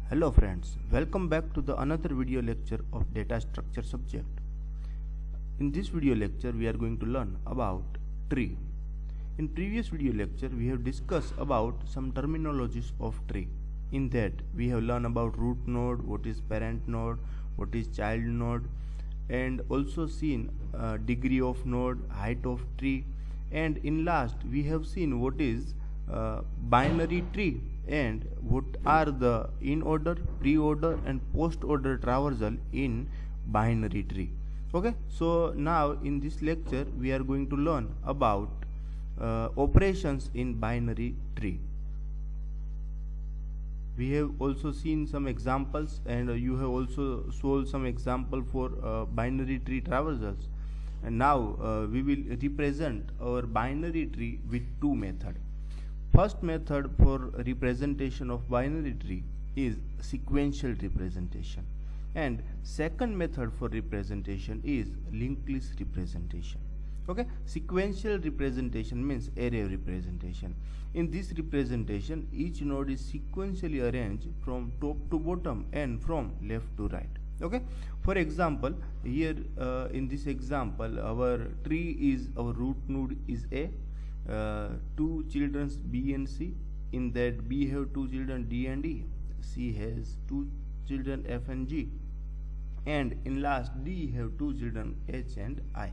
Hello friends, welcome back to the another video lecture of data structure subject. In this video lecture we are going to learn about tree. In previous video lecture we have discussed about some terminologies of tree. In that we have learned about root node, what is parent node, what is child node, and also seen degree of node, height of tree, and in last we have seen what is binary tree and what are the in order, pre-order and post-order traversal in binary tree. Okay, so now in this lecture we are going to learn about operations in binary tree. We have also seen some examples and you have also solved some example for binary tree traversals, and now we will represent our binary tree with two methods. First method for representation of binary tree is sequential representation, and second method for representation is linked list representation. Okay, sequential representation means array representation. In this representation each node is sequentially arranged from top to bottom and from left to right. Okay, for example here in this example our tree is, our root node is A, two children B and C. In that B have two children D and E, C has two children F and G, and in last D have two children H and I.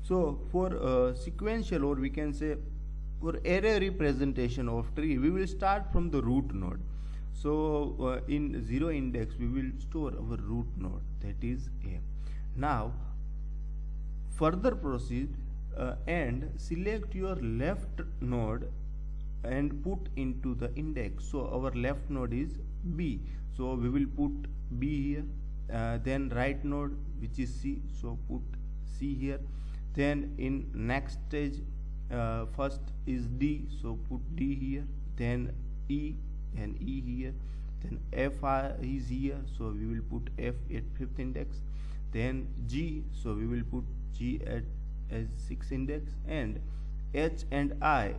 So for sequential, or we can say for array representation of tree, we will start from the root node. So in 0 index we will store our root node, that is A. Now further proceed and select your left node and put into the index. So our left node is B, so we will put B here. Then right node which is C, so put C here. Then in next stage first is D, so put D here. Then E and E here. Then F is here, so we will put F at 5th index. Then G, so we will put G at as 6th index, and H and I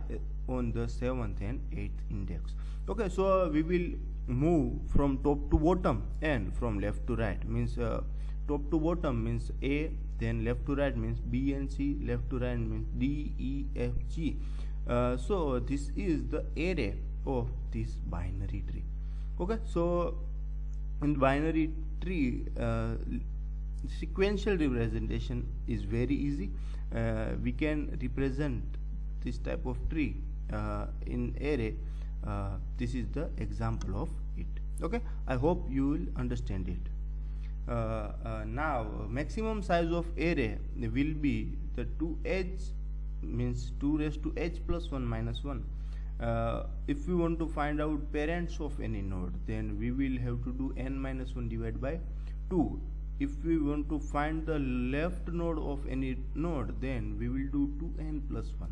on the 7th and 8th index. Okay, so we will move from top to bottom and from left to right. Means top to bottom means A, then left to right means B and C, left to right means D, E, F, G. So this is the array of this binary tree. Okay, so in binary tree sequential representation is very easy. We can represent this type of tree in array. This is the example of it. Okay, I hope you will understand it. Now maximum size of array will be the 2h, means 2 raised to h plus 1 minus 1. If we want to find out parents of any node, then we will have to do n minus 1 divided by 2. If we want to find the left node of any node, then we will do 2n plus 1.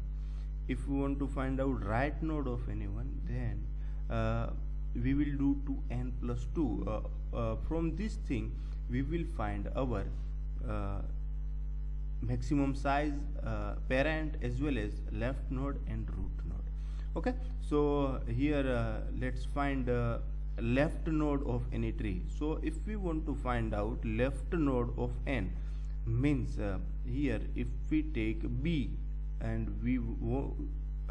If we want to find out right node of anyone, then we will do 2n plus 2. From this thing we will find our maximum size, parent as well as left node and root node. Okay, so here let's find left node of any tree. So if we want to find out left node of n, means here if we take B and we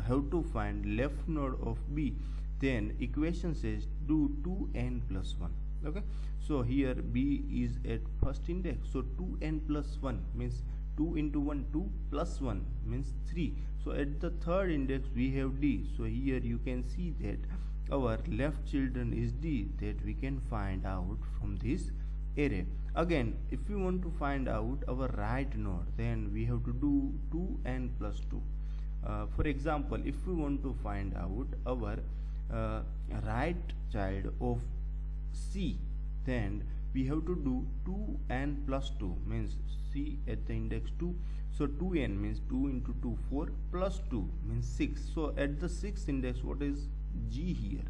have to find left node of B, then equation says do 2n plus 1. Okay, so here B is at first index, so 2n plus 1 means 2 into 1, 2 plus 1 means 3. So at the third index we have D, so here you can see that our left children is D, that we can find out from this array. Again, if we want to find out our right node, then we have to do 2n plus 2. For example, if we want to find out our right child of C, then we have to do 2n plus 2, means C at the index 2, so 2n means 2 into 2, 4 plus 2 means 6. So at the 6th index what is G here?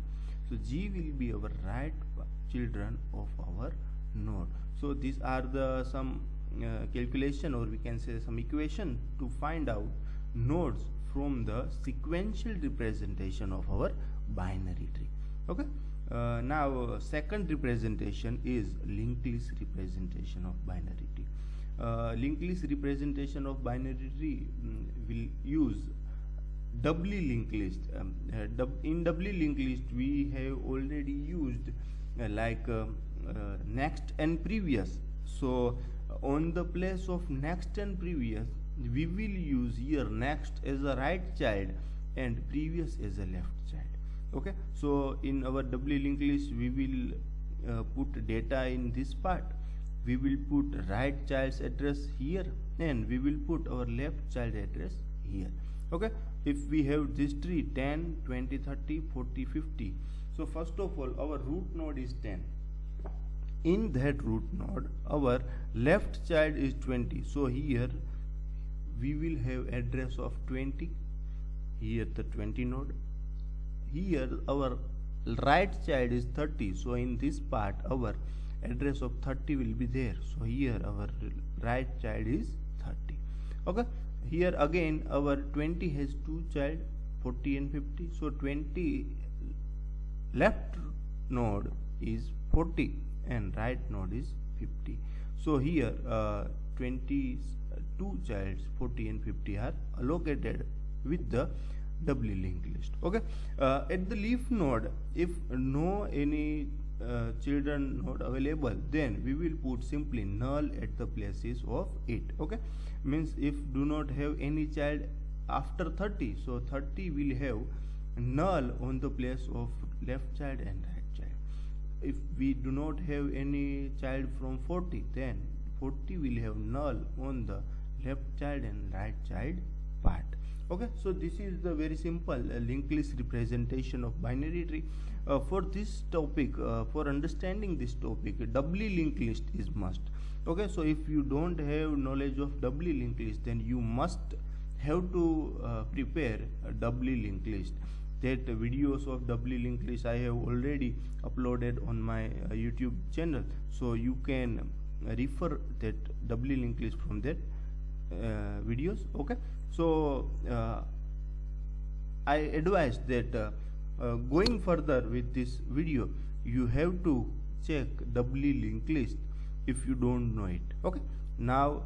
So G will be our right children of our node. So these are the some calculation, or we can say some equation to find out nodes from the sequential representation of our binary tree. Okay, Now second representation is linked list representation of binary tree. Linked list representation of binary tree will use doubly linked list. In doubly linked list we have already used next and previous. So on the place of next and previous we will use here next as a right child and previous as a left child. Okay, so in our doubly linked list we will put data in this part, we will put right child's address here and we will put our left child address here. Okay, if we have this tree 10, 20, 30, 40, 50, so first of all our root node is 10. In that root node our left child is 20, so here we will have address of 20, here the 20 node. Here our right child is 30, so in this part our address of 30 will be there, so here our right child is 30. Okay, here again our 20 has two child 40 and 50, so 20 left node is 40 and right node is 50, so here 22 childs 40 and 50 are allocated with the doubly linked list. Okay, at the leaf node if no any children node available, then we will put simply null at the places of it. Okay, means if do not have any child after 30, so 30 will have null on the place of left child and right child. If we do not have any child from 40, then 40 will have null on the left child and right child part. Okay, so this is the very simple linked list representation of binary tree. For this topic, for understanding this topic, doubly linked list is must. Okay, so if you don't have knowledge of doubly linked list, then you must have to prepare a doubly linked list. That videos of doubly linked list I have already uploaded on my YouTube channel, so you can refer that doubly linked list from that videos. Okay, so I advise that going further with this video you have to check doubly linked list if you don't know it. Okay, now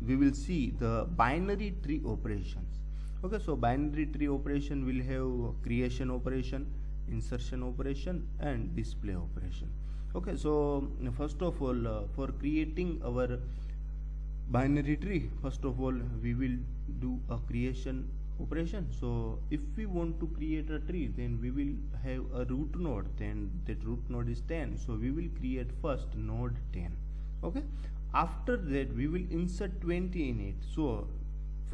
we will see the binary tree operations. Okay, so binary tree operation will have creation operation, insertion operation and display operation. Okay, so first of all for creating our binary tree, first of all we will do a creation operation. So if we want to create a tree, then we will have a root node, then that root node is 10, so we will create first node 10. Okay, after that we will insert 20 in it, so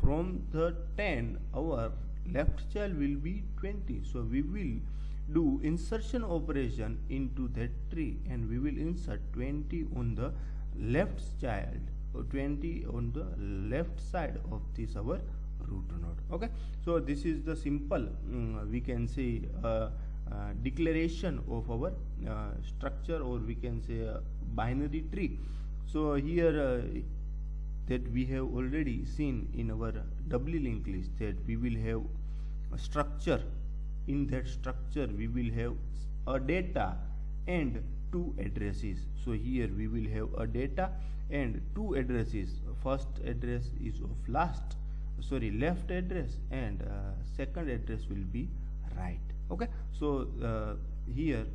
from the 10 our left child will be 20, so we will do insertion operation into that tree and we will insert 20 on the left child, 20 on the left side of this our root node. Okay, so this is the simple we can say declaration of our structure, or we can say binary tree. So here that we have already seen in our doubly linked list that we will have a structure. In that structure we will have a data and two addresses. So here we will have a data and two addresses. First address is of left address and second address will be right. Okay, so here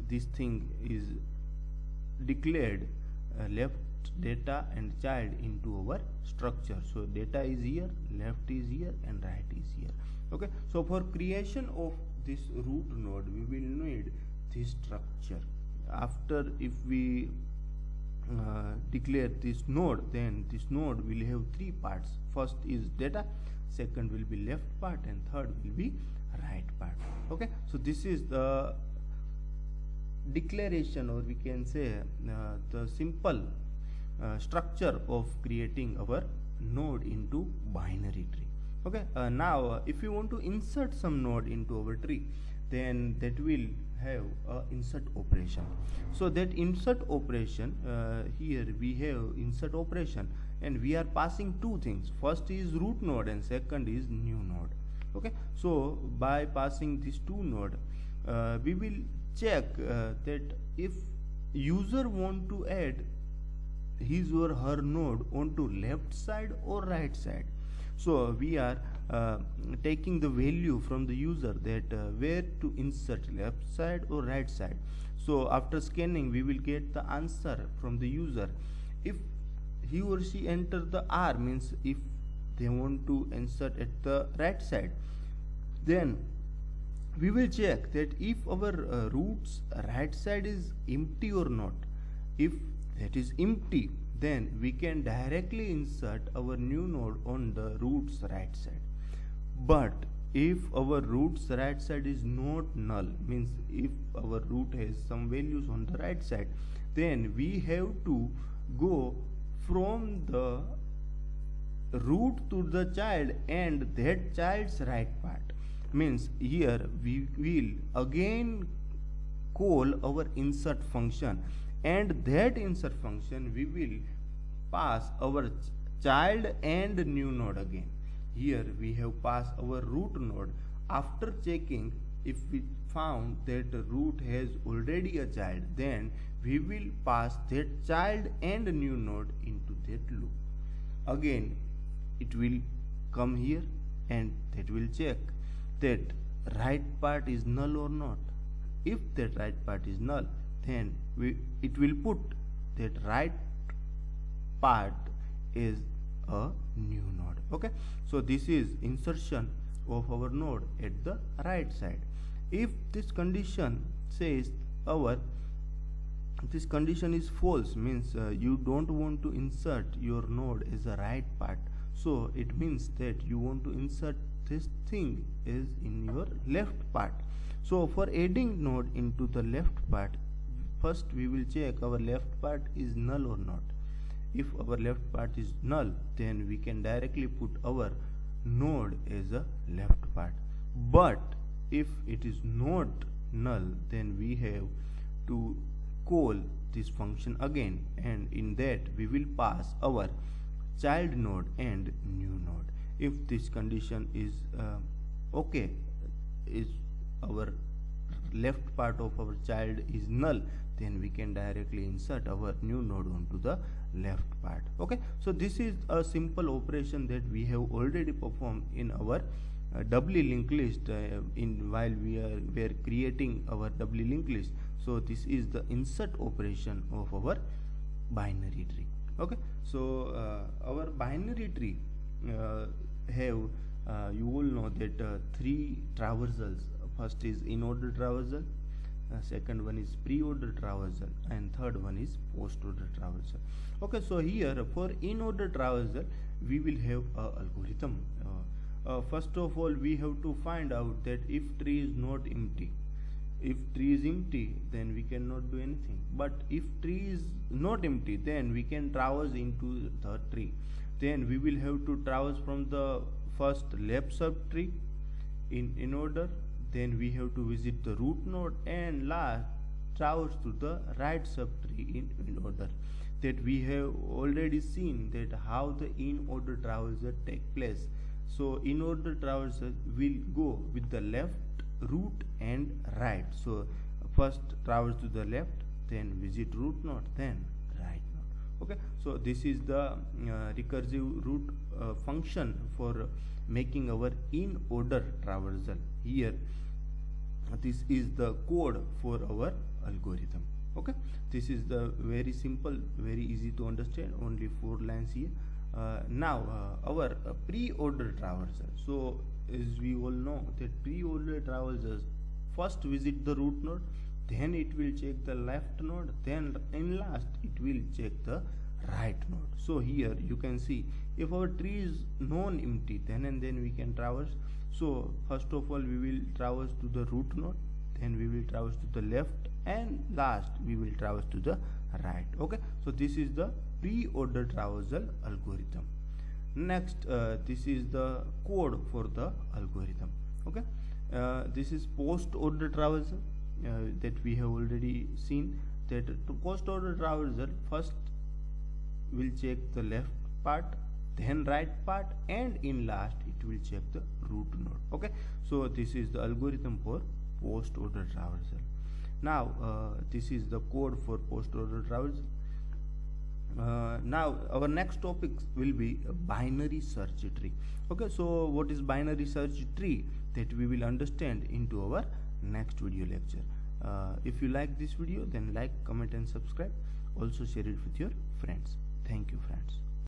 this thing is declared left data and child into our structure. So data is here, left is here and right is here. Okay, so for creation of this root node we will need this structure. After if we declare this node, then this node will have three parts. First is data, second will be left part and third will be right part. Okay, so this is the declaration, or we can say the simple structure of creating our node into binary tree. Okay, now if you want to insert some node into our tree, then that will have a insert operation. So that insert operation, here we have insert operation and we are passing two things. First is root node and second is new node. Okay, so by passing these two node we will check that if user want to add his or her node onto left side or right side. So we are taking the value from the user that where to insert, left side or right side. So after scanning we will get the answer from the user. If he or she enter the R, means if they want to insert at the right side, then we will check that if our root's right side is empty or not. If that is empty, then we can directly insert our new node on the root's right side. But if our root's right side is not null, means if our root has some values on the right side, then we have to go from the root to the child and that child's right part. Means here we will again call our insert function, and that insert function we will pass our child and new node again. Here we have passed our root node. After checking, if we found that the root has already a child, then we will pass that child and new node into that loop. Again it will come here and that will check that right part is null or not. If that right part is null, then it will put that right part is a new node. Okay, so this is insertion of our node at the right side. If this condition says this condition is false, means you don't want to insert your node as a right part, so it means that you want to insert this thing is in your left part. So for adding node into the left part, first we will check our left part is null or not. If our left part is null, then we can directly put our node as a left part. But if it is not null, then we have to call this function again, and in that we will pass our child node and new node. If this condition is okay, is our left part of our child is null, then we can directly insert our new node onto the left part. Okay, so this is a simple operation that we have already performed in our doubly linked list while we were creating our doubly linked list. So this is the insert operation of our binary tree. Okay, so our binary tree have you all know that three traversals. First is in order traversal, second one is pre-order traversal, and third one is post-order traversal. Okay, so here for in order traversal we will have a algorithm. First of all, we have to find out that if tree is not empty. If tree is empty, then we cannot do anything. But if tree is not empty, then we can traverse into the tree. Then we will have to traverse from the first left subtree in order. Then we have to visit the root node, and last traverse to the right subtree in order. That we have already seen that how the in order traversal take place. So in order traversal will go with the left, root and right. So first traverse to the left, then visit root node, then right node. Okay, so this is the recursive root function for making our in order traversal. Here this is the code for our algorithm. Okay, this is the very simple, very easy to understand, only 4 lines here. Now our pre-order traversal. So as we all know that pre-order traversals first visit the root node, then it will check the left node, then in last it will check the right node. So here you can see if our tree is non-empty, then and then we can traverse. So first of all we will traverse to the root node, then we will traverse to the left, and last we will traverse to the right. Okay, so this is the pre-order traversal algorithm. Next this is the code for the algorithm. Okay, this is post-order traversal that we have already seen. That to post-order traversal, first will check the left part, then right part, and in last it will check the root node. Okay, so this is the algorithm for post order traversal. Now this is the code for post order traversal. Now our next topic will be a binary search tree. Okay, so what is binary search tree, that we will understand into our next video lecture. If you like this video, then like, comment and subscribe. Also share it with your friends. Thank you, friends.